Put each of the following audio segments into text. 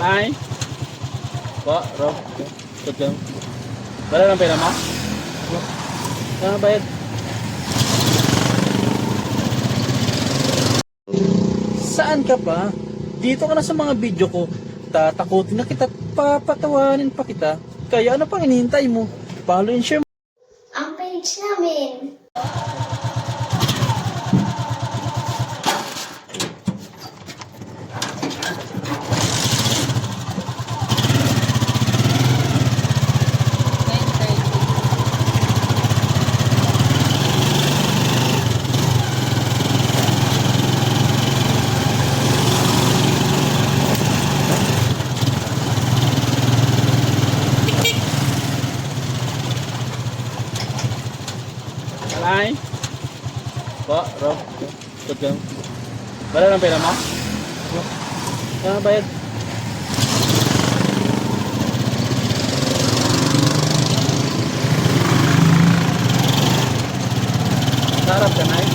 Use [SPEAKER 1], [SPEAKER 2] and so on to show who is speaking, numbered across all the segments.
[SPEAKER 1] Alay. Po, Rob. Ikot lang. Wala lang pera mo? Ano bayad? Saan ka pa? Dito ka na sa mga video ko. Tatakutin na kita, papatawanin pa kita. Kaya ano pang hinihintay mo? Follow and share.
[SPEAKER 2] Ang page namin.
[SPEAKER 1] Alay. Po, Rob. Ikot lang. Wala lang pera mo? Ano bayad? Sarap ka na eh.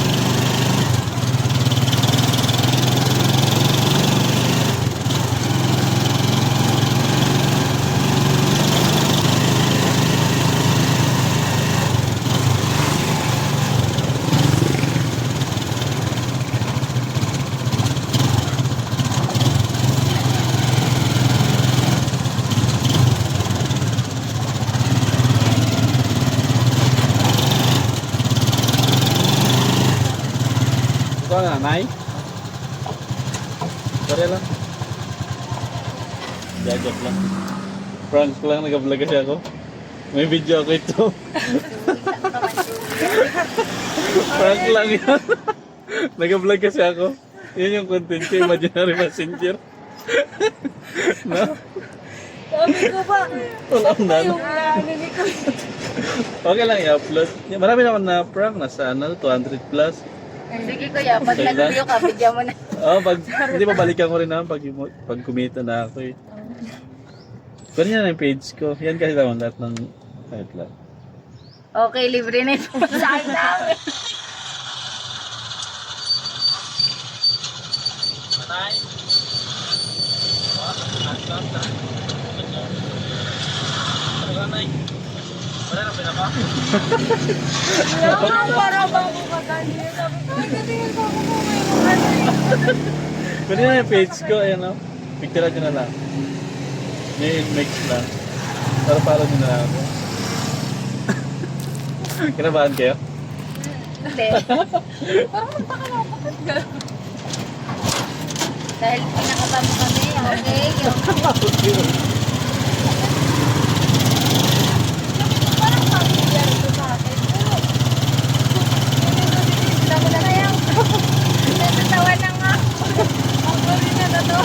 [SPEAKER 1] Ikaw na, Nay? Sorry lang. Joke lang. Prank lang, nag-vlog kasi ako. May video ako ito. Prank lang yan. Nag-vlog kasi ako. Yun yung content ko, Imaginary Messenger. No?
[SPEAKER 3] Sabi ko ba?
[SPEAKER 1] Wala akong
[SPEAKER 3] Yung
[SPEAKER 1] nana.
[SPEAKER 3] narinig ko.
[SPEAKER 1] Okay lang i-upload. Marami naman na prank, nasa 200 plus.
[SPEAKER 3] Sige kuya, pag
[SPEAKER 1] Okay lang.
[SPEAKER 3] nag-video ka, bigyan mo na.
[SPEAKER 1] Oo, hindi pa balikan ko rin naman pag kumita na ako eh. Pero yan ang page ko. Yan kasi naman lahat ng kahit lang.
[SPEAKER 3] Okay, libre na ito sa akin namin.
[SPEAKER 1] Manay. Wala na pinapa?
[SPEAKER 3] Yung para bago ka dali. Sabi ko, ay, gatingin ko ako kung mayroong ano eh.
[SPEAKER 1] Pwede na yung page ko, ayan o. Picture nyo na lang. Yung mix lang. Para nyo na lang ako. Kinabahan kayo?
[SPEAKER 3] Hindi. Parang magpakalapakot ka. Dahil pinakatama kami, okay? Parang familiar ito sa akin. Pero, sila mo na kaya. Natatawa na nga. Ang gawin na na to.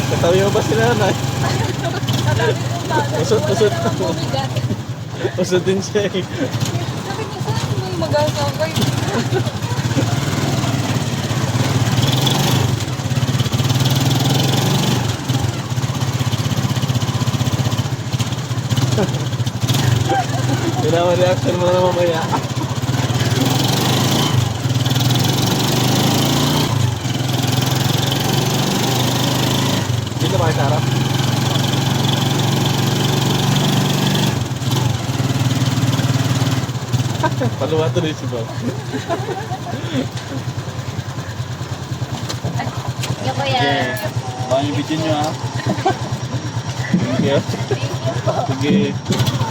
[SPEAKER 1] Katawi mo ba si nanay? Usot. Usot din siya eh.
[SPEAKER 3] Sabi niya, saan may mag-asaway?
[SPEAKER 1] Kailangan reaction mo na mamaya. Dito ba kayo sa harap? Paluwa to rin si Bob.
[SPEAKER 3] Yung kuya.
[SPEAKER 1] Okay. Baka yung video nyo ha. Thank you. Sige.